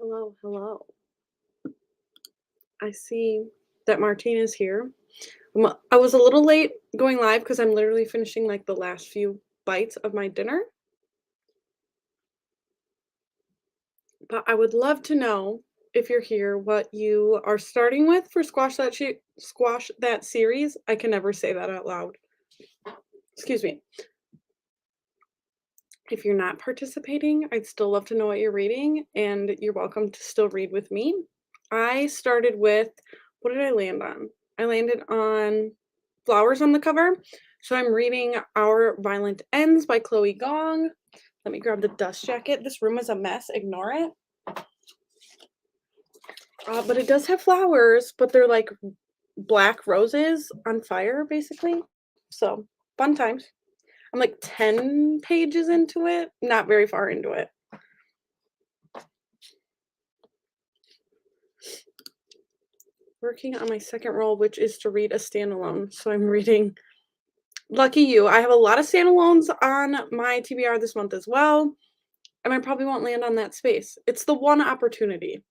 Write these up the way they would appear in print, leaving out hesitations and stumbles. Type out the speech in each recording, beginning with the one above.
Hello, hello. I see that Martina's here. I was a little late going live because I'm literally finishing like the last few bites of my dinner. But I would love to know if you're here what you are starting with for Squash That series. I can never say that out loud. Excuse me. If you're not participating, I'd still love to know what you're reading, and you're welcome to still read with me. I started with what did I land on? I landed on Flowers on the cover. So I'm reading Our Violent Ends by Chloe Gong. Let me grab the dust jacket. This room is a mess. Ignore it. But it does have flowers, but they're like black roses on fire, basically. So fun times. I'm like 10 pages into it, not very far into it. Working on my second role, which is to read a standalone. So I'm reading Lucky You. I have a lot of standalones on my TBR this month as well, and I probably won't land on that space. It's the one opportunity.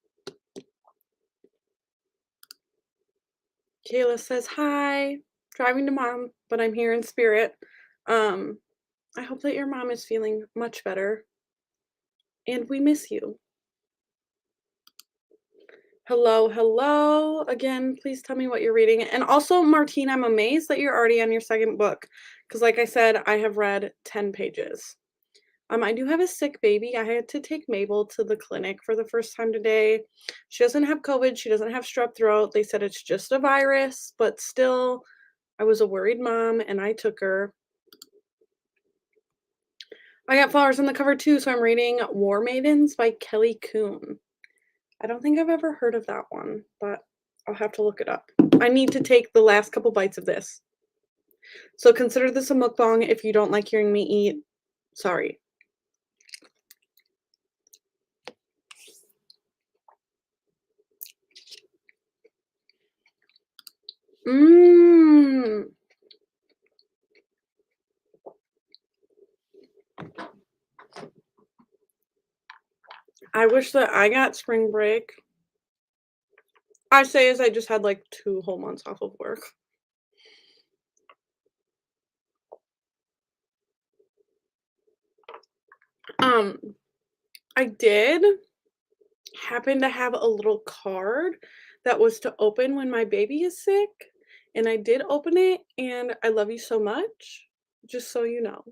Kayla says, hi, driving to mom, but I'm here in spirit. I hope that your mom is feeling much better, and we miss you. Hello, hello. Again, please tell me what you're reading. And also, Martine, I'm amazed that you're already on your second book. Because like I said, I have read 10 pages. I do have a sick baby. I had to take Mabel to the clinic for the first time today. She doesn't have COVID. She doesn't have strep throat. They said it's just a virus, but still, I was a worried mom and I took her. I got flowers on the cover too, so I'm reading War Maidens by Kelly Kuhn. I don't think I've ever heard of that one, but I'll have to look it up. I need to take the last couple bites of this. So consider this a mukbang if you don't like hearing me eat. Sorry. Mmm. I wish that I got spring break. I say as I just had like 2 whole months off of work. Um, I did happen to have a little card that was to open when my baby is sick, and I did open it, and I love you so much, just so you know.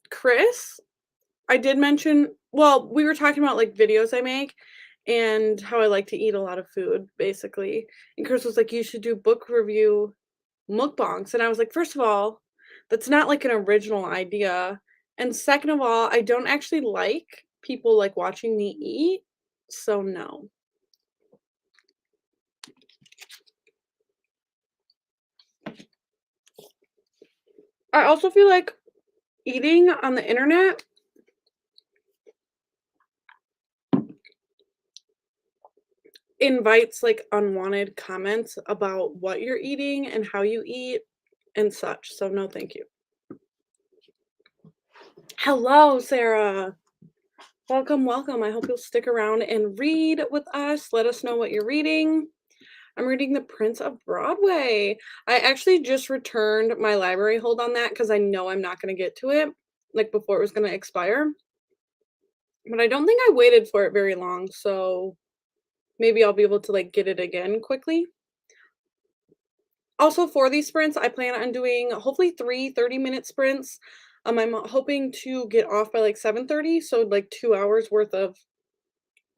Chris, I did mention well, we were talking about, like, videos I make and how I like to eat a lot of food, basically, and Chris was like, "You should do book review mukbangs," and I was like, "First of all, that's not, like, an original idea, and second of all, I don't actually like people, like, watching me eat, so no." I also feel like eating on the internet invites, like, unwanted comments about what you're eating and how you eat and such, so no thank you. Hello, Sarah. Welcome, welcome. I hope you'll stick around and read with us. Let us know what you're reading. I'm reading The Prince of Broadway. I actually just returned my library hold on that because I know I'm not going to get to it, like before it was going to expire. But I don't think I waited for it very long, so maybe I'll be able to like get it again quickly. Also, for these sprints, I plan on doing hopefully 3 30-minute sprints. I'm hoping to get off by like 7:30, so like 2 hours worth of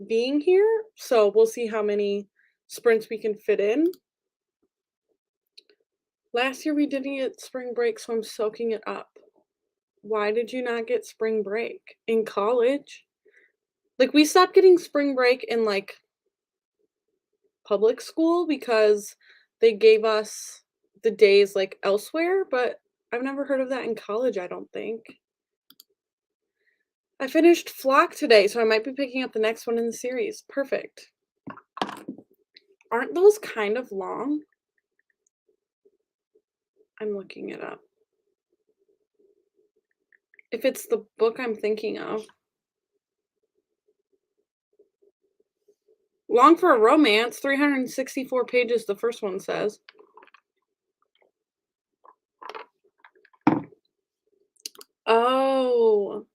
being here. So we'll see how many sprints we can fit in. Last year we didn't get spring break, so I'm soaking it up. Why did you not get spring break in college? Like we stopped getting spring break in like public school because they gave us the days like elsewhere, but I've never heard of that in college, I don't think. I finished Flock today, so I might be picking up the next one in the series. Perfect. Aren't those kind of long? I'm looking it up. If it's the book I'm thinking of. Long for a romance, 364 pages, the first one says. Oh.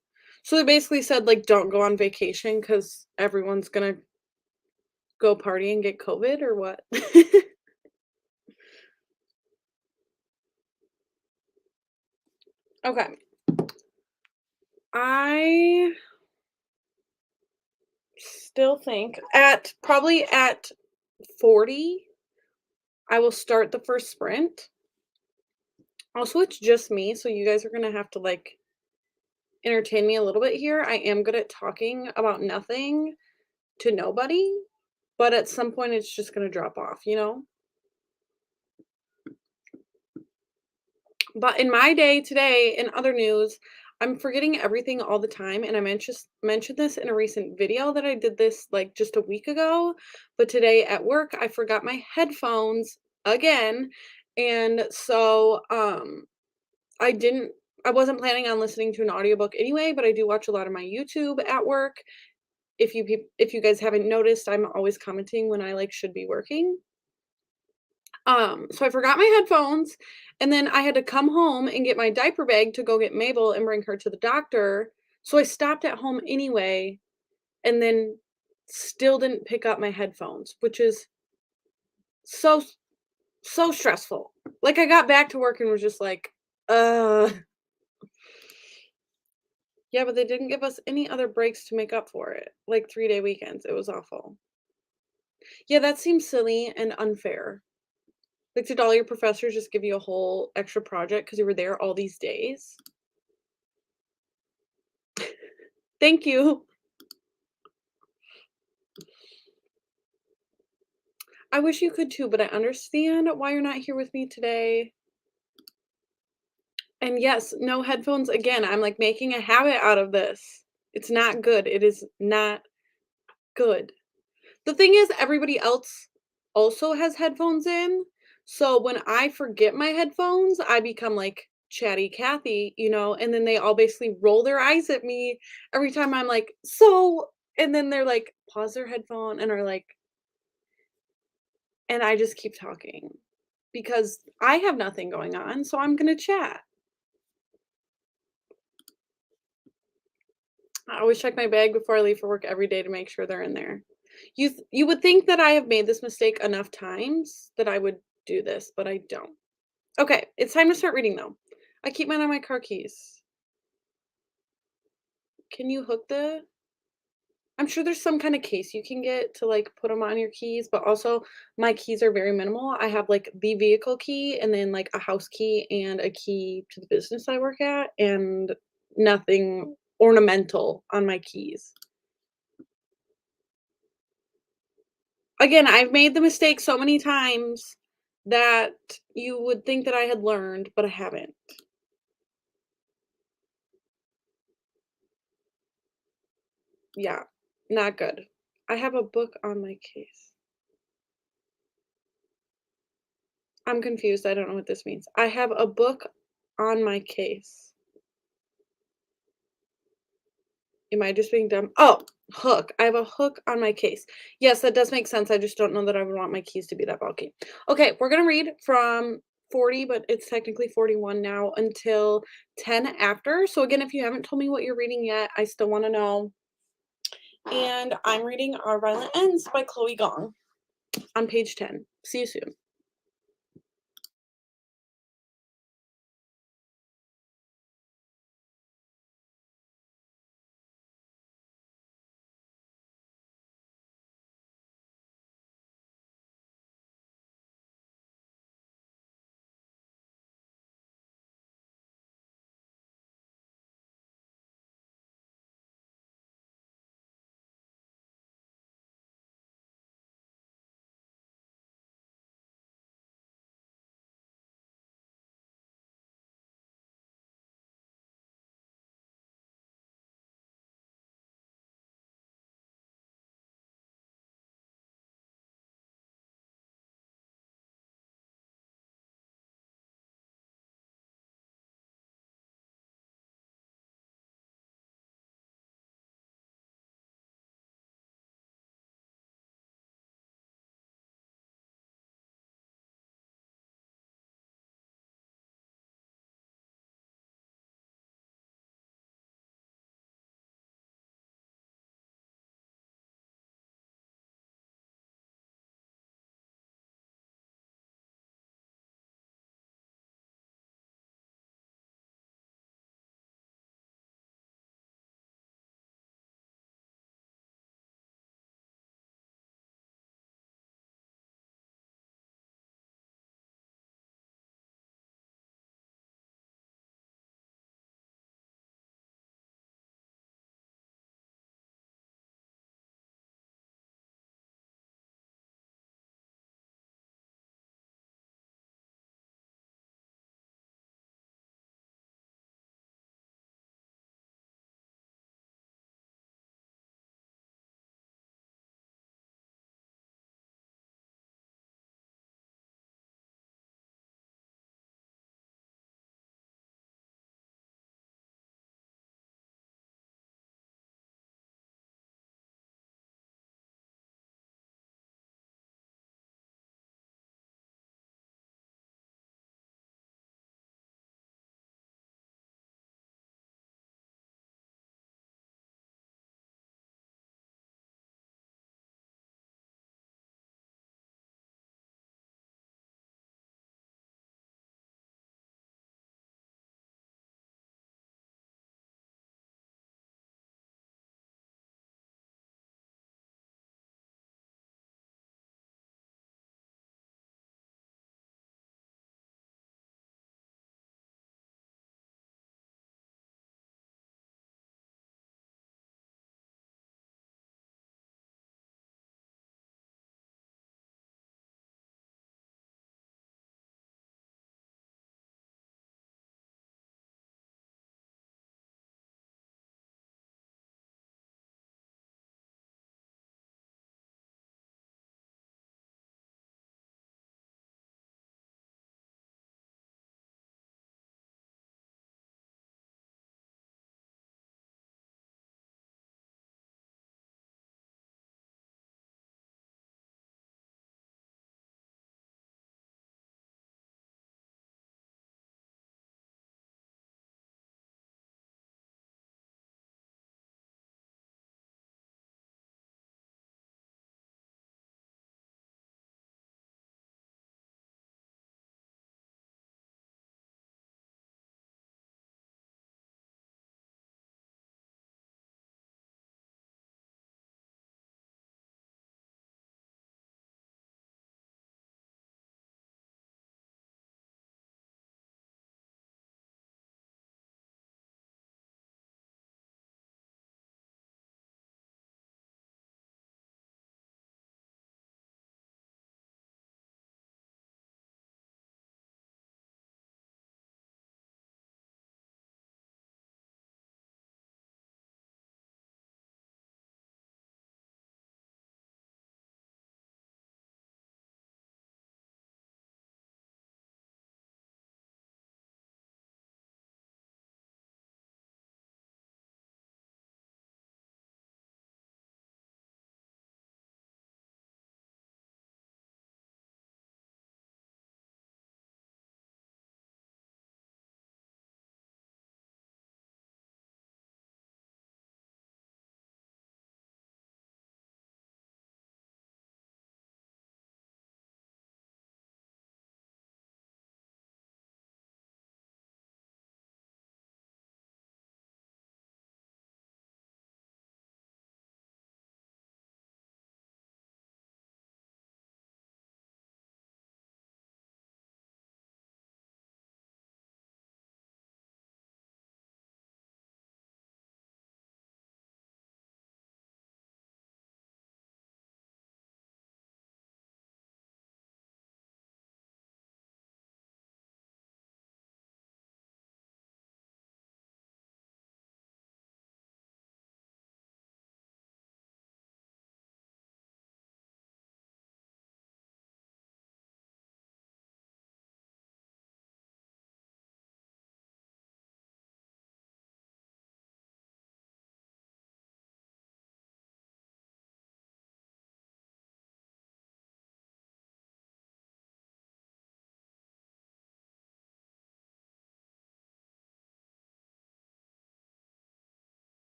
So they basically said, like, don't go on vacation because everyone's gonna go party and get COVID or what? Okay. I still think probably at 40, I will start the first sprint. Also, it's just me, so you guys are gonna have to, like, entertain me a little bit here. I am good at talking about nothing to nobody, but at some point, it's just gonna drop off, you know? But in my day today, in other news, I'm forgetting everything all the time, and mentioned this in a recent video that I did this, like, just a week ago, but today at work, I forgot my headphones again, and so, I wasn't planning on listening to an audiobook anyway, but I do watch a lot of my YouTube at work. If you guys haven't noticed, I'm always commenting when I, like, should be working. So I forgot my headphones, and then I had to come home and get my diaper bag to go get Mabel and bring her to the doctor. So I stopped at home anyway, and then still didn't pick up my headphones, which is so so stressful. Like I got back to work and was just like, uh yeah, but they didn't give us any other breaks to make up for it. Like 3-day weekends. It was awful. Yeah, that seems silly and unfair. Like, did all your professors just give you a whole extra project because you were there all these days? Thank you. I wish you could too, but I understand why you're not here with me today. And yes, no headphones again. I'm like making a habit out of this. It's not good. It is not good. The thing is, everybody else also has headphones in. So when I forget my headphones, I become like chatty Cathy, you know, and then they all basically roll their eyes at me every time I'm like, so, and then they're like, pause their headphone and are like, and I just keep talking because I have nothing going on. So I'm going to chat. I always check my bag before I leave for work every day to make sure they're in there. You would think that I have made this mistake enough times that I would do this, but I don't. Okay, it's time to start reading though. I keep mine on my car keys. Can you hook the I'm sure there's some kind of case you can get to like put them on your keys, but also my keys are very minimal. I have like the vehicle key and then like a house key and a key to the business I work at and nothing ornamental on my keys. Again, I've made the mistake so many times that you would think that I had learned, but I haven't. Yeah, not good. I have a book on my case. I'm confused. I don't know what this means. I have a book on my case. Am I just being dumb? Oh, hook. I have a hook on my case. Yes, that does make sense. I just don't know that I would want my keys to be that bulky. Okay, we're going to read from 40, but it's technically 41 now until 10 after. So, again, if you haven't told me what you're reading yet, I still want to know. And I'm reading Our Violent Ends by Chloe Gong on page 10. See you soon.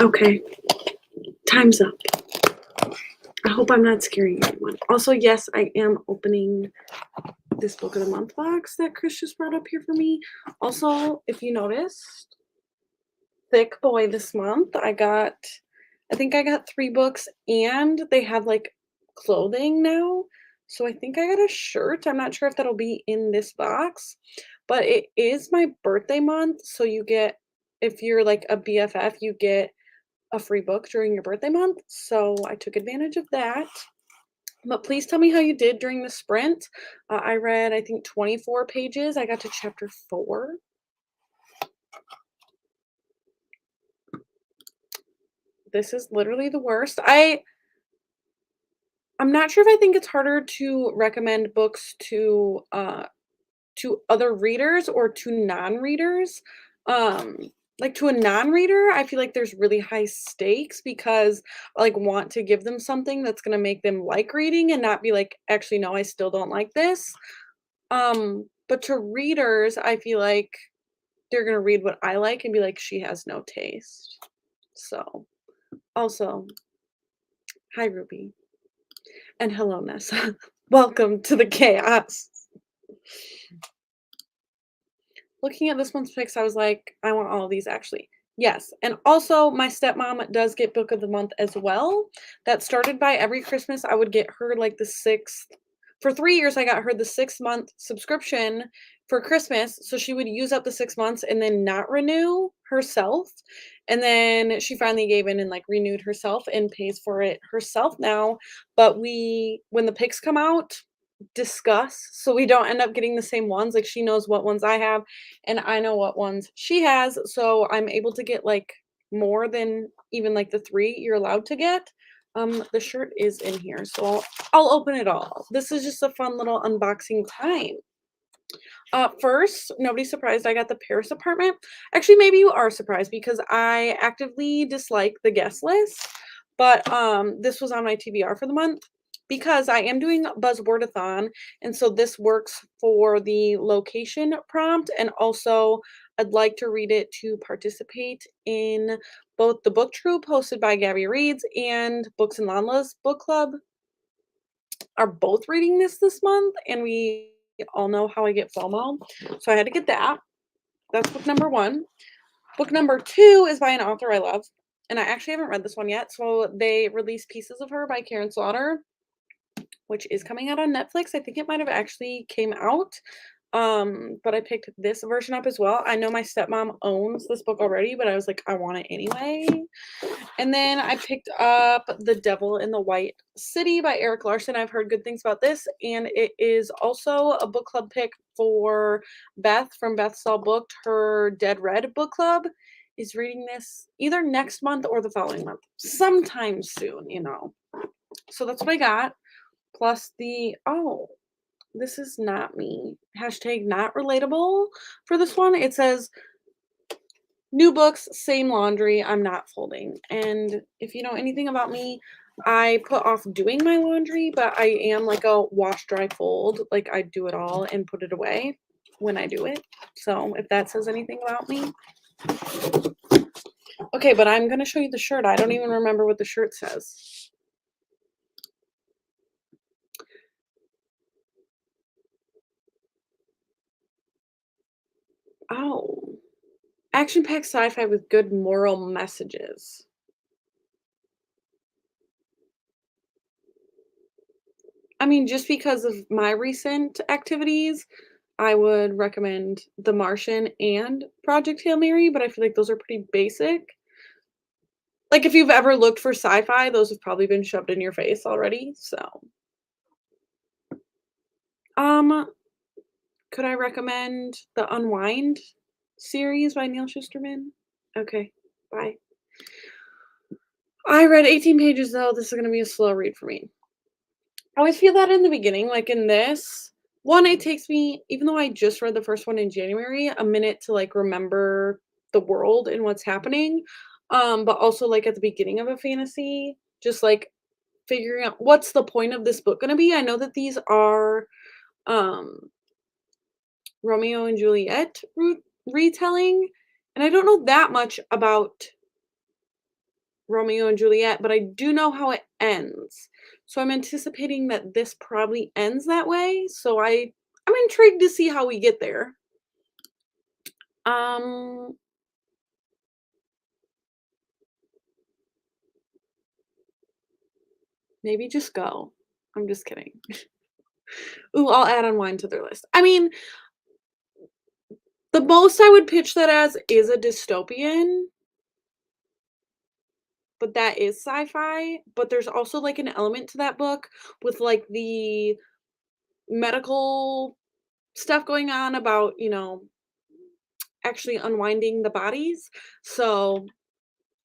Okay, time's up. I hope I'm not scaring anyone. Also, yes, I am opening this book of the month box that Chris just brought up here for me. Also, if you noticed, thick boy this month. I think I got 3 books and they have like clothing now. So I think I got a shirt. I'm not sure if that'll be in this box, but it is my birthday month. So you get, if you're like a BFF, you get a free book during your birthday month. So I took advantage of that. But please tell me how you did during the sprint. I read, I think, 24 pages. I got to chapter 4. This is literally the worst. I'm not sure if I think it's harder to recommend books to other readers or to non-readers. Um, like to a non-reader, I feel like there's really high stakes because I like want to give them something that's gonna make them like reading and not be like, actually, no, I still don't like this. But to readers, I feel like they're gonna read what I like and be like, she has no taste. So also, hi Ruby. And hello, Nessa. Welcome to the chaos. Looking at this month's picks, I was like, I want all of these actually. Yes. And also, my stepmom does get book of the month as well. That started by every Christmas, I would get her like the sixth. For 3 years, I got her the 6 month subscription for Christmas. So she would use up the 6 months and then not renew herself. And then she finally gave in and like renewed herself and pays for it herself now. But when the picks come out, discuss so we don't end up getting the same ones. Like she knows what ones I have and I know what ones she has. So I'm able to get like more than even like the 3 you're allowed to get. The shirt is in here, so I'll open it all. This is just a fun little unboxing time. First, nobody's surprised I got the Paris apartment. Actually, maybe you are surprised because I actively dislike the guest list, but this was on my TBR for the month because I am doing Buzzwordathon, and so this works for the location prompt, and also I'd like to read it to participate in both the book troop hosted by Gabby Reads and Books and Lanla's book club are both reading this month, and we all know how I get FOMO, so I had to get that. That's book number 1. Book number 2 is by an author I love, and I actually haven't read this one yet. So they released Pieces of Her by Karen Slaughter, which is coming out on Netflix. I think it might have actually came out. But I picked this version up as well. I know my stepmom owns this book already, but I was like, I want it anyway. And then I picked up The Devil in the White City by Eric Larson. I've heard good things about this, and it is also a book club pick for Beth from Beth's All Booked. Her Dead Red book club is reading this either next month or the following month, sometime soon, you know. So that's what I got. Plus this is not me. Hashtag not relatable for this one. It says new books, same laundry, I'm not folding. And if you know anything about me, I put off doing my laundry, but I am like a wash, dry, fold. Like I do it all and put it away when I do it. So if that says anything about me. Okay, but I'm going to show you the shirt. I don't even remember what the shirt says. Oh, action-packed sci-fi with good moral messages. I mean, just because of my recent activities, I would recommend The Martian and Project Hail Mary, but I feel like those are pretty basic. Like, if you've ever looked for sci-fi, those have probably been shoved in your face already, so. Um, could I recommend the Unwind series by Neil Shusterman? Okay, bye. I read 18 pages though, this is gonna be a slow read for me. I always feel that in the beginning, like in this one, it takes me, even though I just read the first one in January, a minute to like remember the world and what's happening. But also like at the beginning of a fantasy, just like figuring out what's the point of this book gonna be. I know that these are um Romeo and Juliet retelling, and I don't know that much about Romeo and Juliet, but I do know how it ends. So I'm anticipating that this probably ends that way. So I'm intrigued to see how we get there. Um, maybe just go. I'm just kidding. Ooh, I'll add on wine to their list. I mean, the most I would pitch that as is a dystopian, but that is sci-fi. But there's also like an element to that book with like the medical stuff going on about, actually unwinding the bodies. So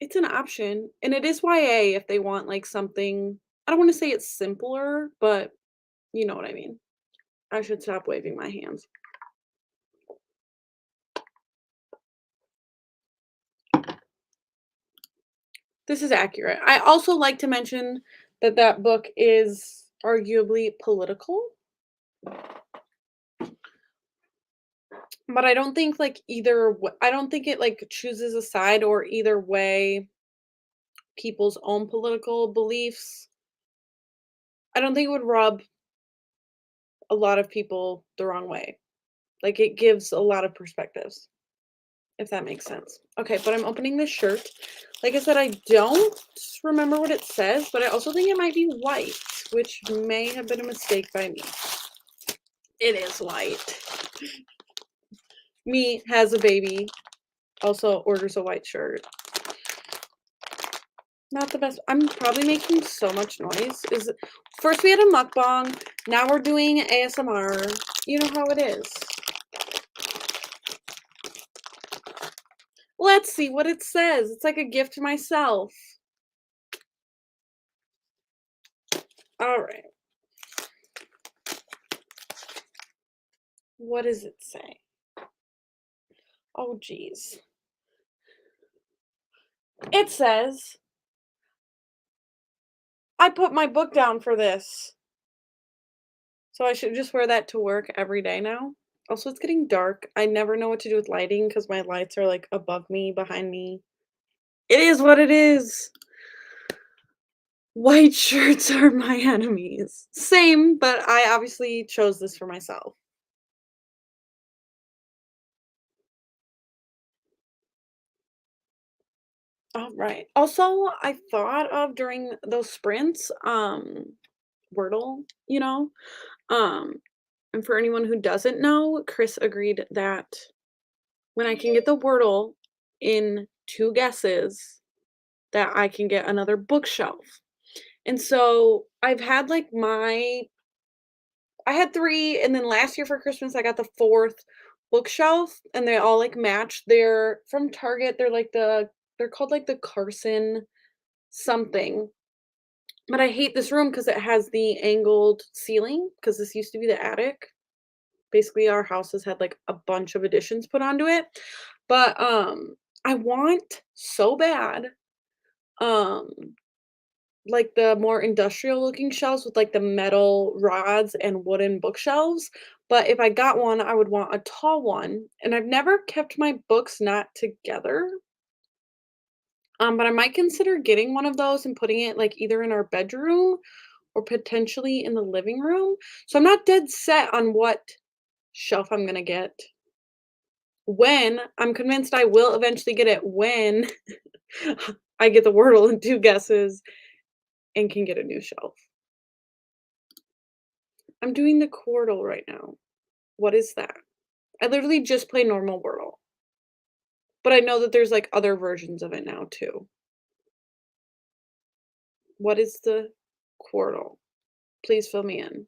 it's an option. And it is YA if they want like something, I don't want to say it's simpler, but you know what I mean. I should stop waving my hands. This is accurate. I also like to mention that that book is arguably political, but I don't think like I don't think it like chooses a side or either way people's own political beliefs. I don't think it would rub a lot of people the wrong way. Like it gives a lot of perspectives, if that makes sense. Okay, but I'm opening this shirt. Like I said, I don't remember what it says, but I also think it might be white, which may have been a mistake by me. It is white. Me has a baby, also orders a white shirt. Not the best. I'm probably making so much noise. Is first we had a mukbang, now we're doing ASMR. You know how it is. Let's see what it says. It's like a gift to myself. All right. What does it say? Oh, geez. It says, I put my book down for this. So I should just wear that to work every day now. Also, it's getting dark. I never know what to do with lighting because my lights are like above me, behind me. It is what it is. White shirts are my enemies. Same, but I obviously chose this for myself. All right. Also, I thought of during those sprints, Wordle, um, and for anyone who doesn't know, Chris agreed that when I can get the Wordle in 2 guesses, that I can get another bookshelf. And so I've had like I had 3, and then last year for Christmas I got the 4th bookshelf, and they all like match. They're from Target. They're called like the Carson something. But I hate this room because it has the angled ceiling because this used to be the attic. Basically, our house has had, like, a bunch of additions put onto it, but, I want so bad, um, like, the more industrial looking shelves with, like, the metal rods and wooden bookshelves, but if I got one, I would want a tall one, and I've never kept my books not together, but I might consider getting one of those and putting it, like, either in our bedroom or potentially in the living room, so I'm not dead set on what shelf I'm gonna get. When I'm convinced I will eventually get it when I get the Wordle in 2 guesses and can get a new shelf. I'm doing the Quordle right now. What is that? I literally just play normal Wordle, but I know that there's, like, other versions of it now too. What is the Quordle? Please fill me in.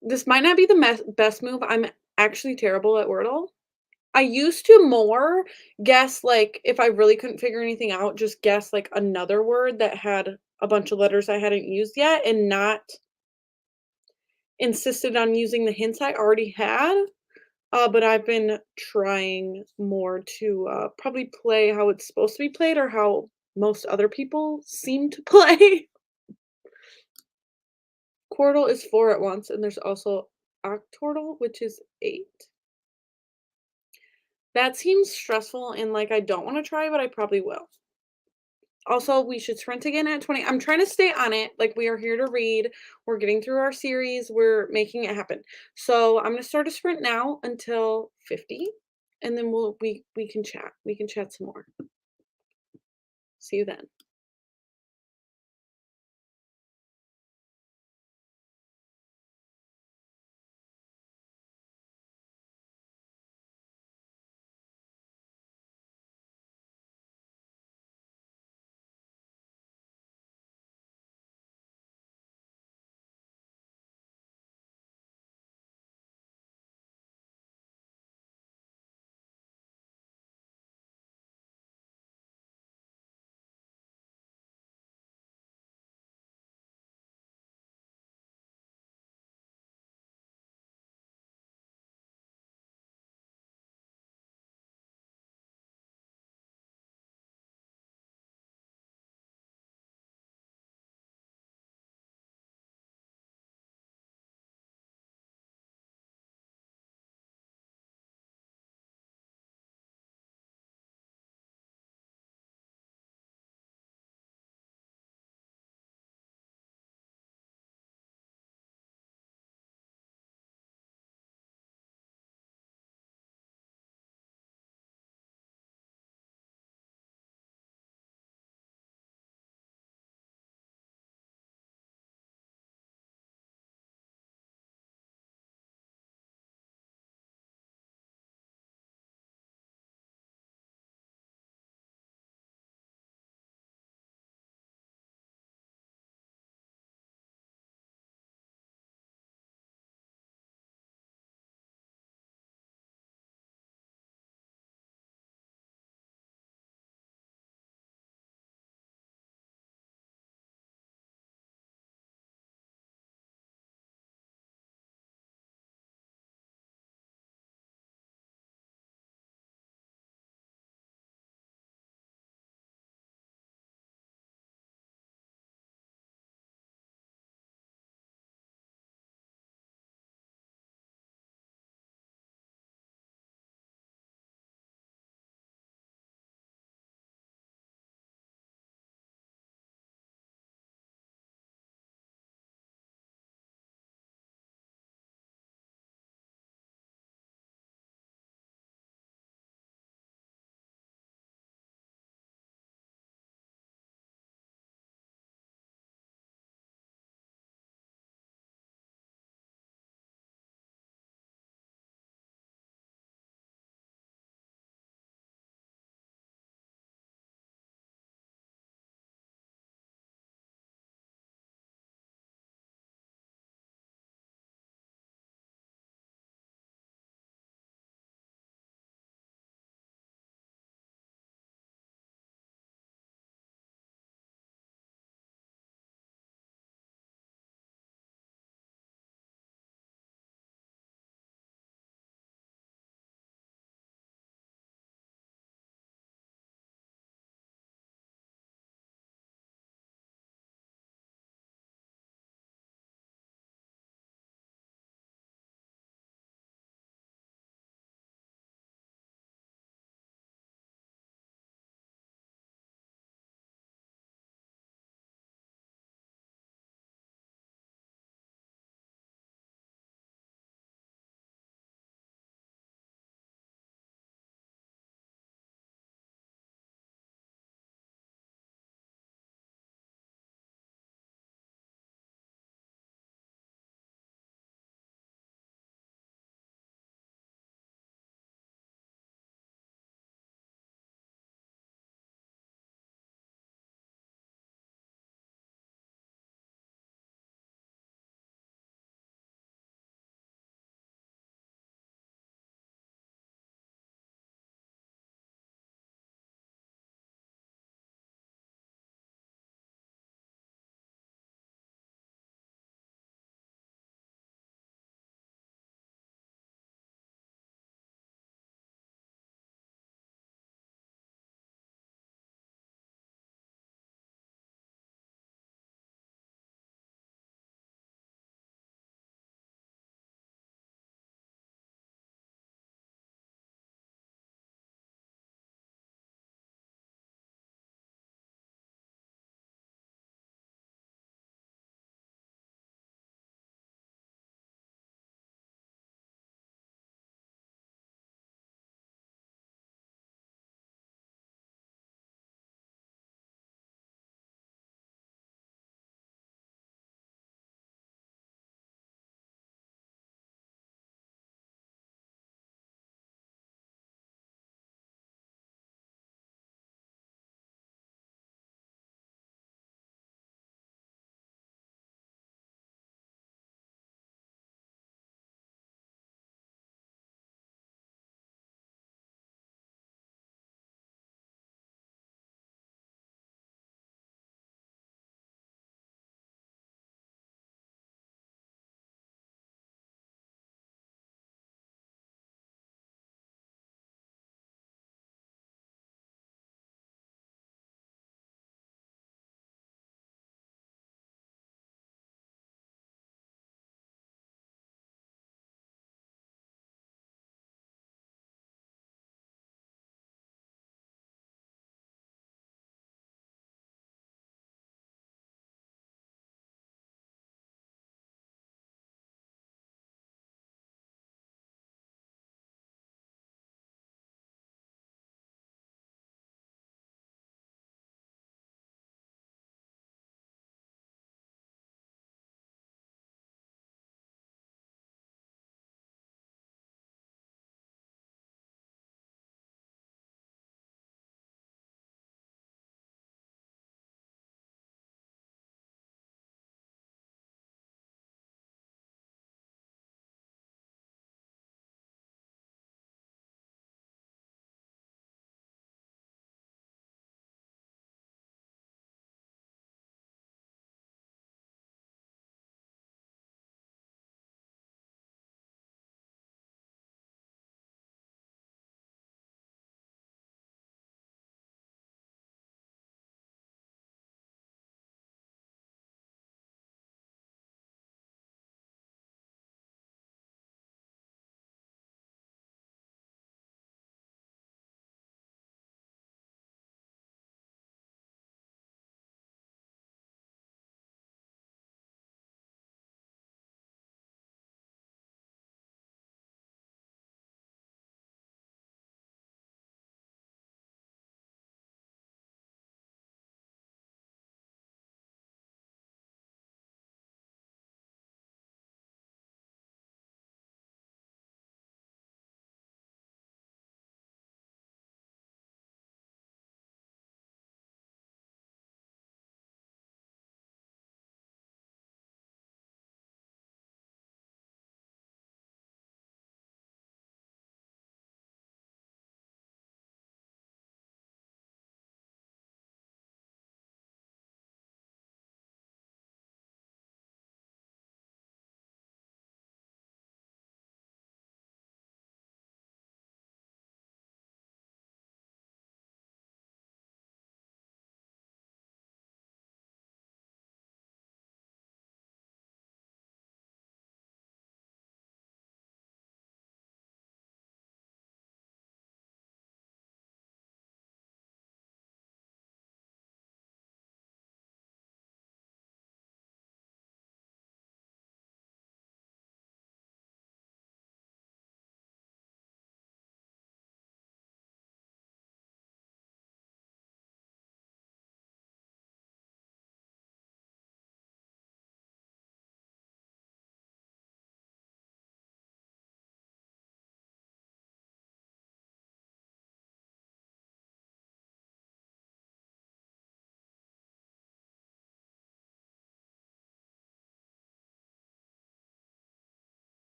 This might not be the best move. I'm actually terrible at Wordle. I used to more guess, like, if I really couldn't figure anything out, just guess, like, another word that had a bunch of letters I hadn't used yet and not insisted on using the hints I already had, but I've been trying more to, probably play how it's supposed to be played or how most other people seem to play. Quordle is 4 at once, and there's also Octortle, which is 8. That seems stressful and like I don't wanna try, but I probably will. Also, we should sprint again at 20. I'm trying to stay on it. Like, we are here to read. We're getting through our series. We're making it happen. So I'm gonna start a sprint now until 50, and then we can chat. We can chat some more. See you then.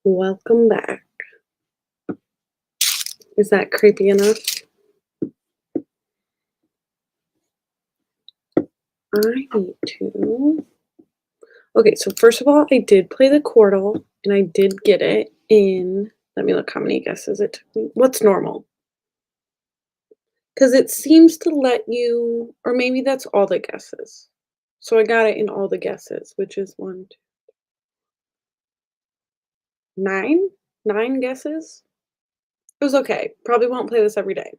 Welcome back. Is that creepy enough? I need to. Okay, so first of all, I did play the Quordle and I did get it in. Let me look how many guesses it took me. What's normal? Because it seems to let you, or maybe that's all the guesses. So I got it in all the guesses, which is one, two, nine? 9 guesses? It was okay. Probably won't play this every day.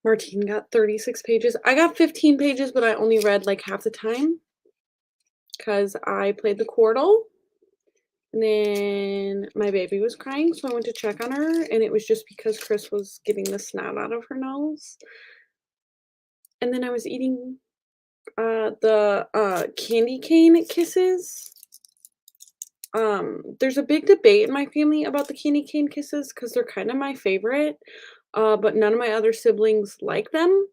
Martine got 36 pages. I got 15 pages, but I only read like half the time because I played the Quordle. And then my baby was crying, so I went to check on her, and it was just because Chris was getting the snot out of her nose. And then I was eating the candy cane kisses. There's a big debate in my family about the candy cane kisses because they're kind of my favorite, but none of my other siblings like them.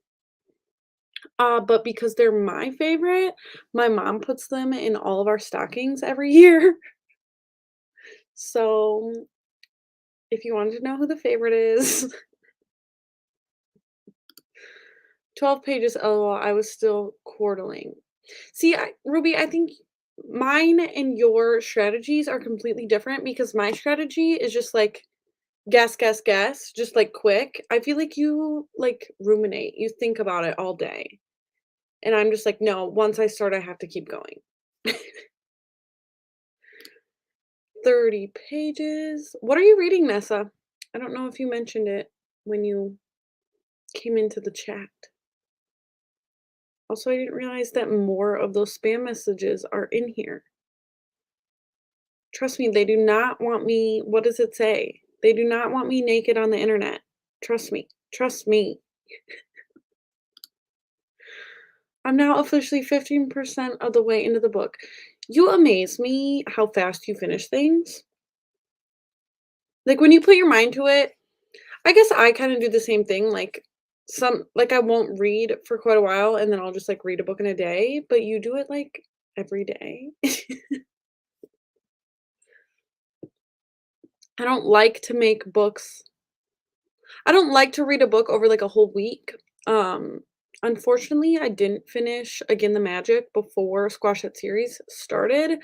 But because they're my favorite, my mom puts them in all of our stockings every year. So if you wanted to know who the favorite is, 12 pages, LOL, I was still quarterling. See, Ruby, I think mine and your strategies are completely different because my strategy is just like guess, guess, guess, just like quick. I feel like you like ruminate, you think about it all day. And I'm just like, no, once I start, I have to keep going. 30 pages. What are you reading, Nessa? I don't know if you mentioned it when you came into the chat. Also, I didn't realize that more of those spam messages are in here. Trust me, they do not want me. What does it say? They do not want me naked on the internet. Trust me. Trust me. I'm now officially 15% of the way into the book. You amaze me how fast you finish things. Like when you put your mind to it, I guess I kind of do the same thing. Like I won't read for quite a while and then I'll just like read a book in a day, but you do it like every day. I don't like to make books. I don't like to read a book over like a whole week. Um Unfortunately, I didn't finish Again the Magic before Squash That Series started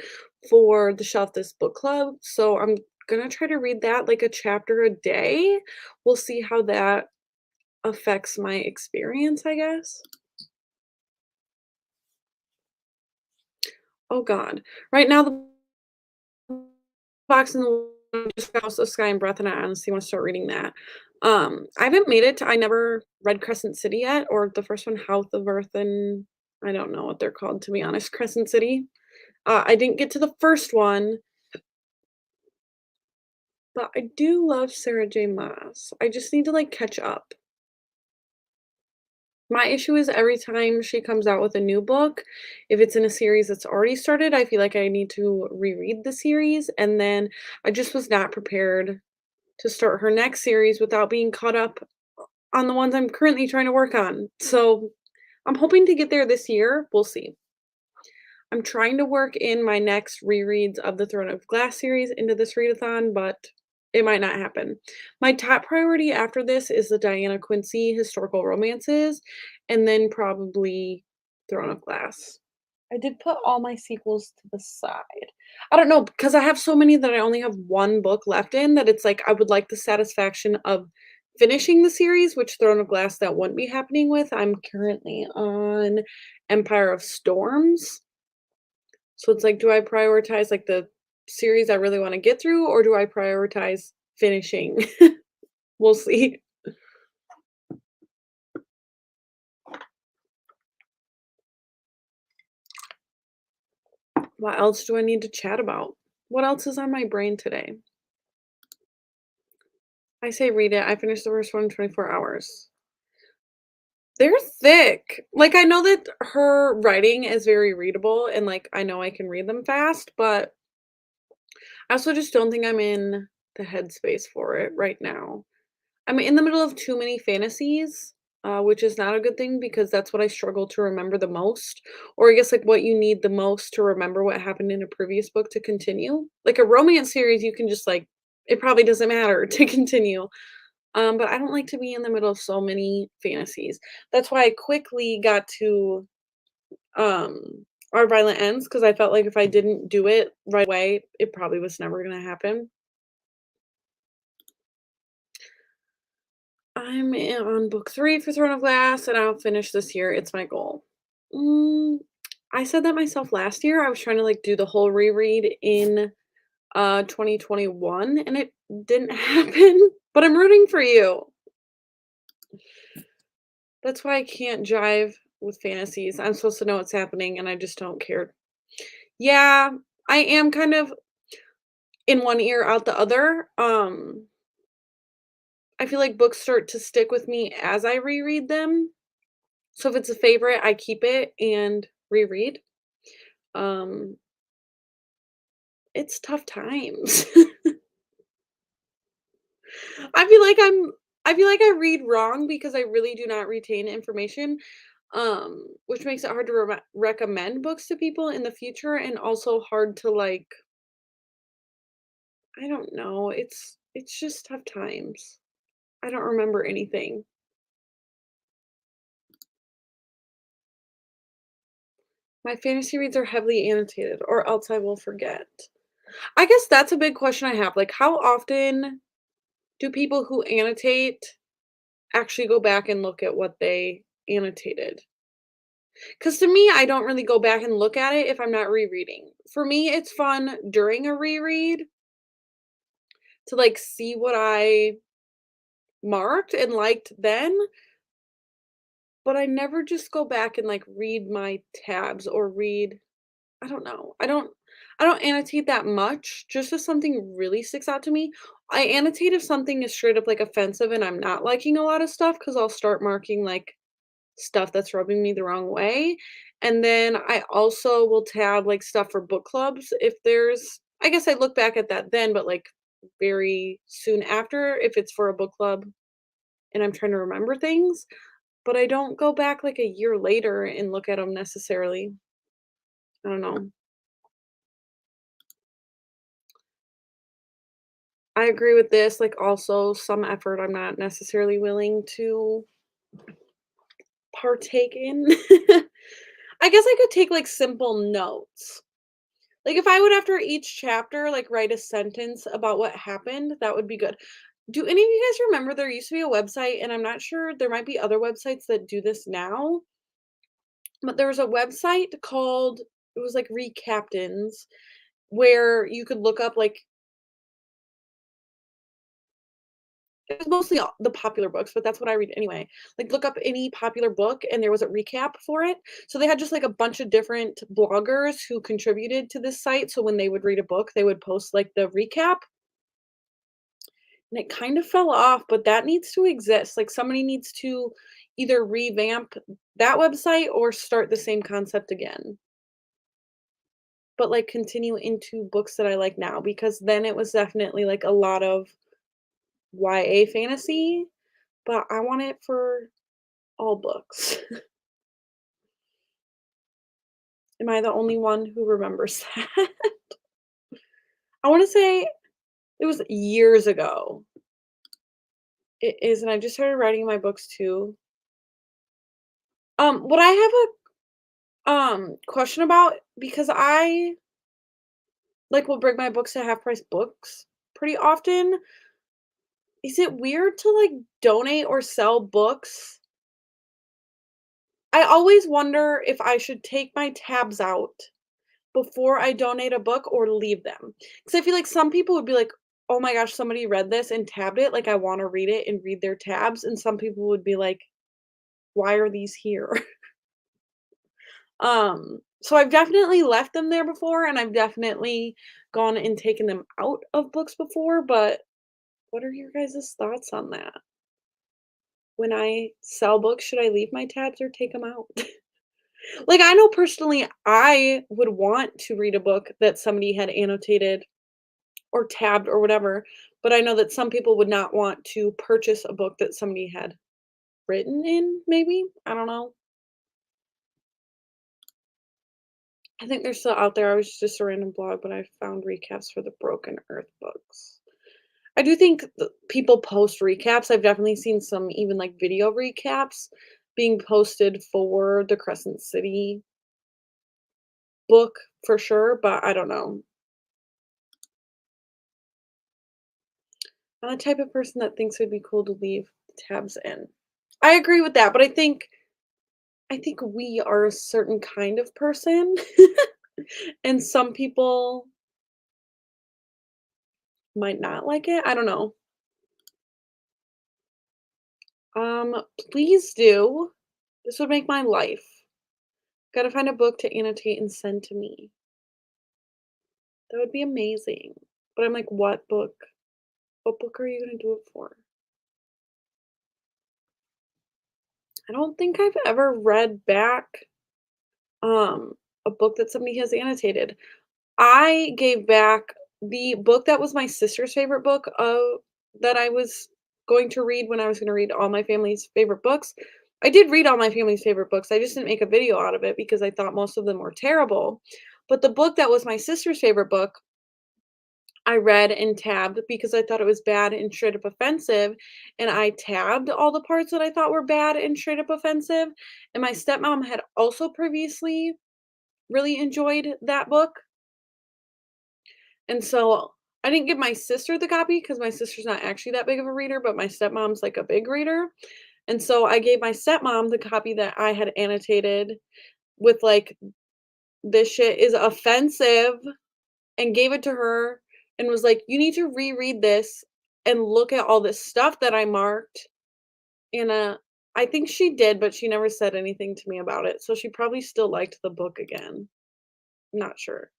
for the Shelf This Book Club. So I'm gonna try to read that like a chapter a day. We'll see how that affects my experience, I guess. Oh god. Right now, the box in the just House of Sky and Breath, and I honestly wanna start reading that. I haven't made it to I never read Crescent City yet, or the first one, House of Earth, and I don't know what they're called, to be honest, Crescent City. I didn't get to the first one, but I do love Sarah J. Maas. I just need to, like, catch up. My issue is every time she comes out with a new book, if it's in a series that's already started, I feel like I need to reread the series, and then I just was not prepared to start her next series without being caught up on the ones I'm currently trying to work on. So, I'm hoping to get there this year, we'll see. I'm trying to work in my next rereads of the Throne of Glass series into this readathon, but it might not happen. My top priority after this is the Diana Quincy historical romances, and then probably Throne of Glass. I did put all my sequels to the side. I don't know, because I have so many that I only have one book left in that it's like I would like the satisfaction of finishing the series, which Throne of Glass that wouldn't be happening with. I'm currently on Empire of Storms. So it's like, do I prioritize like the series I really want to get through, or do I prioritize finishing? We'll see. What else do I need to chat about? What else is on my brain today? I say read it. I finished the first one in 24 hours. They're thick. Like, I know that her writing is very readable and like I know I can read them fast, but I also just don't think I'm in the headspace for it right now. I'm in the middle of too many fantasies. which is not a good thing because that's what I struggle to remember the most. Or I guess like what you need the most to remember what happened in a previous book to continue. Like a romance series, you can just like it probably doesn't matter to continue. But I don't like to be in the middle of so many fantasies. That's why I quickly got to Our Violent Ends because I felt like if I didn't do it right away, it probably was never gonna happen. On book 3 for Throne of Glass, and I'll finish this year. It's my goal. Mm, I said that myself last year. I was trying to like do the whole reread in 2021, and it didn't happen. But I'm rooting for you. That's why I can't jive with fantasies. I'm supposed to know what's happening, and I just don't care. Yeah, I am kind of in one ear, out the other. I feel like books start to stick with me as I reread them. So if it's a favorite, I keep it and reread. Um, it's tough times. I feel like I read wrong because I really do not retain information, which makes it hard to recommend books to people in the future and also hard to like I don't know. It's just tough times. I don't remember anything. My fantasy reads are heavily annotated or else I will forget. I guess that's a big question I have. Like how often do people who annotate actually go back and look at what they annotated? Because to me, I don't really go back and look at it if I'm not rereading. For me, it's fun during a reread to like see what I marked and liked then, but I never just go back and like read my tabs or read I don't know. I don't annotate that much just if something really sticks out to me. I annotate if something is straight up like offensive and I'm not liking a lot of stuff because I'll start marking like stuff that's rubbing me the wrong way. And then I also will tab like stuff for book clubs if there's I guess I look back at that then, but like very soon after if it's for a book club and I'm trying to remember things, but I don't go back like a year later and look at them necessarily. I don't know. I agree with this, like also some effort I'm not necessarily willing to partake in. I guess I could take like simple notes. Like if I would after each chapter like write a sentence about what happened, that would be good. Do any of you guys remember there used to be a website and I'm not sure there might be other websites that do this now, but there was a website called it was like Recaptains where you could look up like it was mostly all the popular books, but that's what I read anyway. Like, look up any popular book, and there was a recap for it. So they had just, like, a bunch of different bloggers who contributed to this site, so when they would read a book, they would post, like, the recap, and it kind of fell off, but that needs to exist. Like, somebody needs to either revamp that website or start the same concept again, but, like, continue into books that I like now because then it was definitely, like, a lot of YA fantasy, but I want it for all books. Am I the only one who remembers that? I wanna say it was years ago. It is, and I just started writing my books too. What I have a, question about because I, like, will bring my books to half price books pretty often. Is it weird to, like, donate or sell books? I always wonder if I should take my tabs out before I donate a book or leave them, because I feel like some people would be like, "Oh my gosh, somebody read this and tabbed it, like, I wanna read it and read their tabs," and some people would be like, "Why are these here?" So I've definitely left them there before, and I've definitely gone and taken them out of books before, but what are your guys' thoughts on that? When I sell books, should I leave my tabs or take them out? Like, I know personally, I would want to read a book that somebody had annotated or tabbed or whatever, but I know that some people would not want to purchase a book that somebody had. written in, maybe? I don't know. I think they're still out there. I was just a random blog, but I found recaps for the Broken Earth books. I do think people post recaps. I've definitely seen some even like video recaps being posted for the Crescent City book for sure, but I don't know. I'm the type of person that thinks it'd be cool to leave tabs in. I agree with that, but I think we are a certain kind of person, and some people might not like it. I don't know. Please do. This would make my life. Gotta find a book to annotate and send to me. That would be amazing. But I'm like, what book? What book are you gonna do it for? I don't think I've ever read back a book that somebody has annotated. I gave back the book that was my sister's favorite book that I was going to read when I was going to read all my family's favorite books. I did read all my family's favorite books. I just didn't make a video out of it because I thought most of them were terrible. But the book that was my sister's favorite book, I read and tabbed because I thought it was bad and straight up offensive. And I tabbed all the parts that I thought were bad and straight up offensive. And my stepmom had also previously really enjoyed that book. And so I didn't give my sister the copy because my sister's not actually that big of a reader, but my stepmom's like a big reader. And so I gave my stepmom the copy that I had annotated with like, this shit is offensive, and gave it to her and was like, you need to reread this and look at all this stuff that I marked. And I think she did, but she never said anything to me about it. So she probably still liked the book again. Not sure.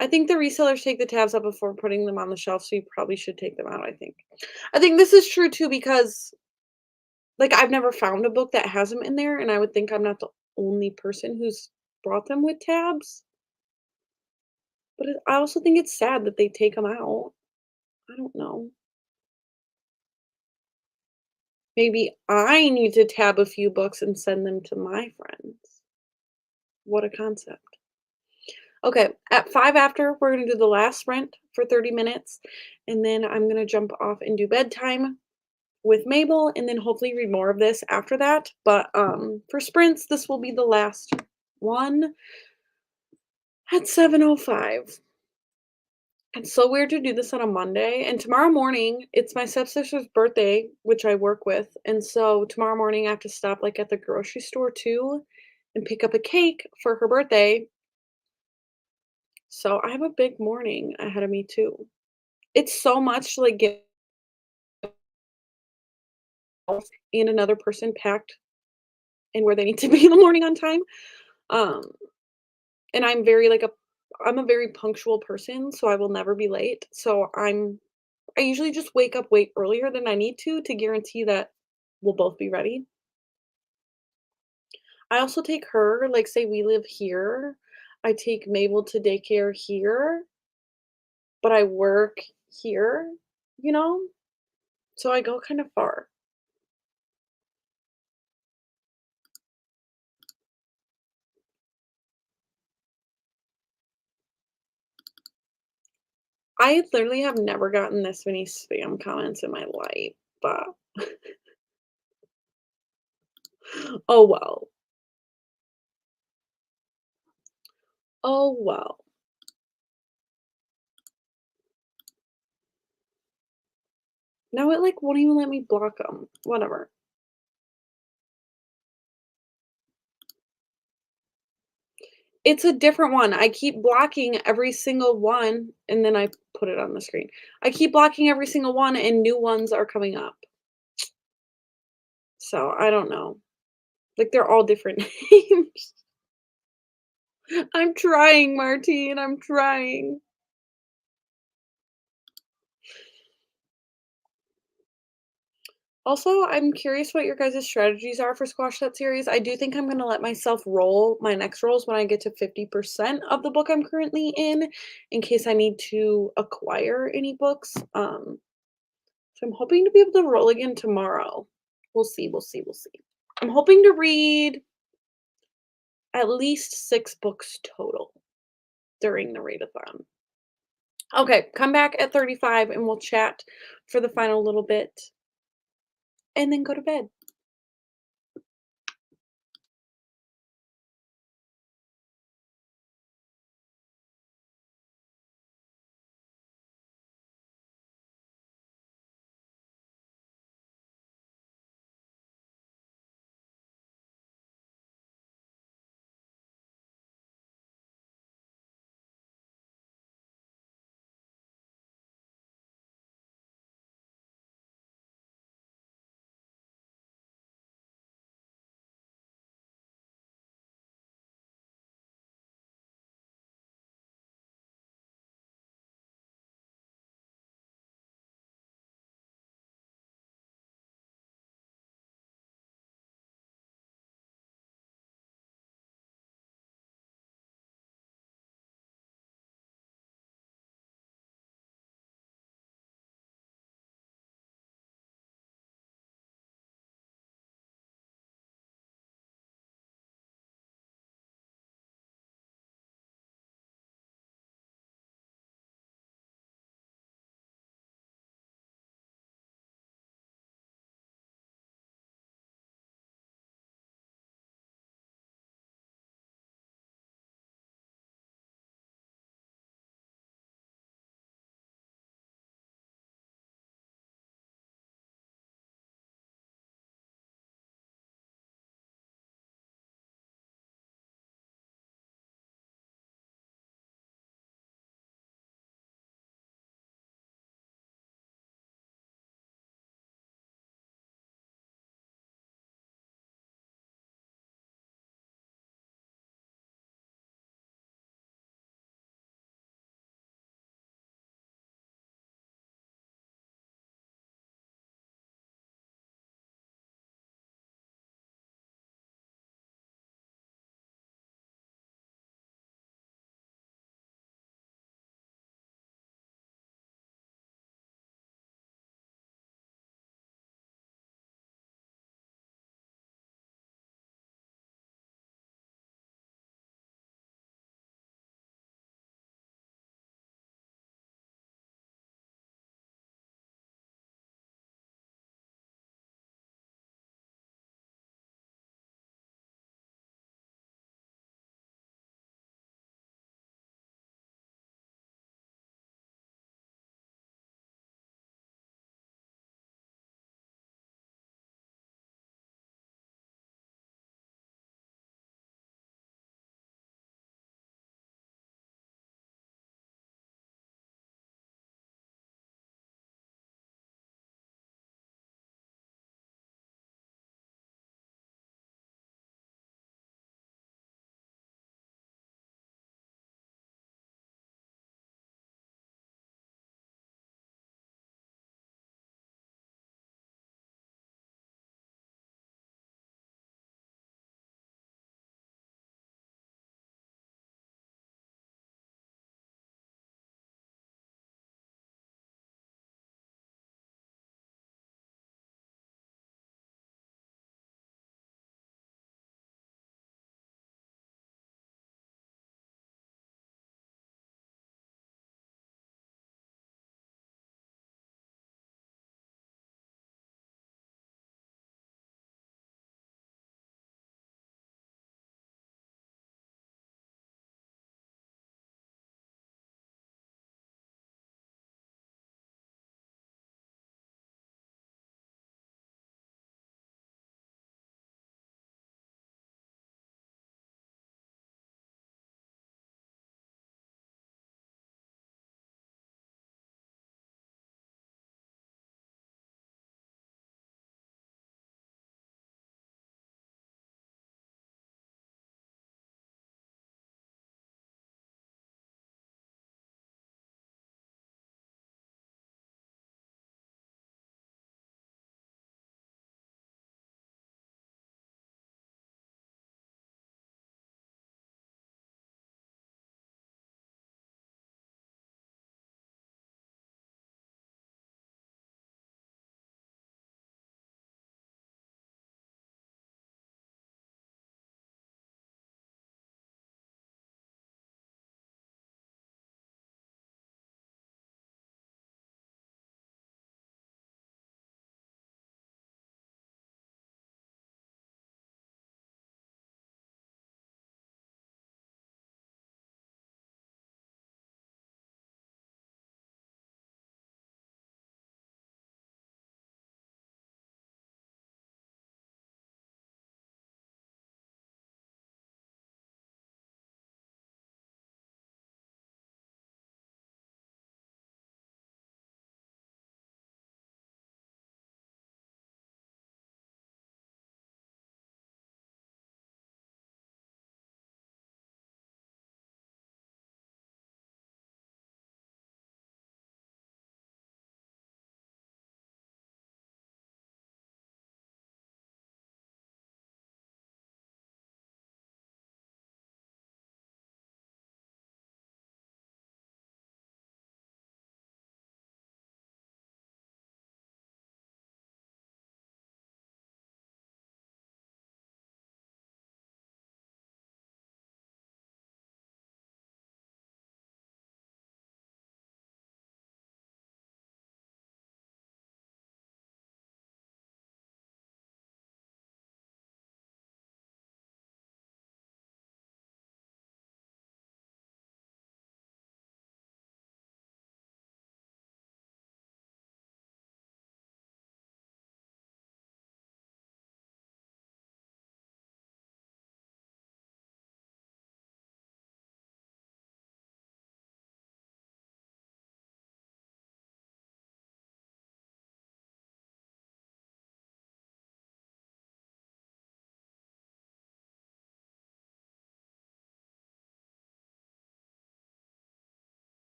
I think the resellers take the tabs out before putting them on the shelf, so you probably should take them out, I think. I think this is true too because, like, I've never found a book that has them in there, and I would think I'm not the only person who's brought them with tabs. But I also think it's sad that they take them out. I don't know. Maybe I need to tab a few books and send them to my friends. What a concept. Okay, at 5 after, we're gonna do the last sprint for 30 minutes, and then I'm gonna jump off and do bedtime with Mabel and then hopefully read more of this after that. But for sprints, this will be the last one at 7:05. It's so weird to do this on a Monday. And tomorrow morning, it's my stepsister's birthday, which I work with. And so tomorrow morning I have to stop like at the grocery store too and pick up a cake for her birthday. So I have a big morning ahead of me too. It's so much to like get and another person packed and where they need to be in the morning on time. Um And I'm a very punctual person, so I will never be late. So I usually just wake up way earlier than I need to guarantee that we'll both be ready. I also take her, like say we live here, I take Mabel to daycare here, but I work here, you know? So I go kind of far. I literally have never gotten this many spam comments in my life, but oh well. Oh well. Now it like won't even let me block them. Whatever. It's a different one. I keep blocking every single one, and then I put it on the screen. I keep blocking every single one, and new ones are coming up. So, I don't know. Like, they're all different names. I'm trying, Martine, I'm trying. Also, I'm curious what your guys' strategies are for Squash That series. I do think I'm gonna let myself roll my next rolls when I get to 50% of the book I'm currently in case I need to acquire any books. So I'm hoping to be able to roll again tomorrow. We'll see, we'll see, we'll see. I'm hoping to read at least 6 books total during the readathon. Okay, come back at 35 and we'll chat for the final little bit and then go to bed.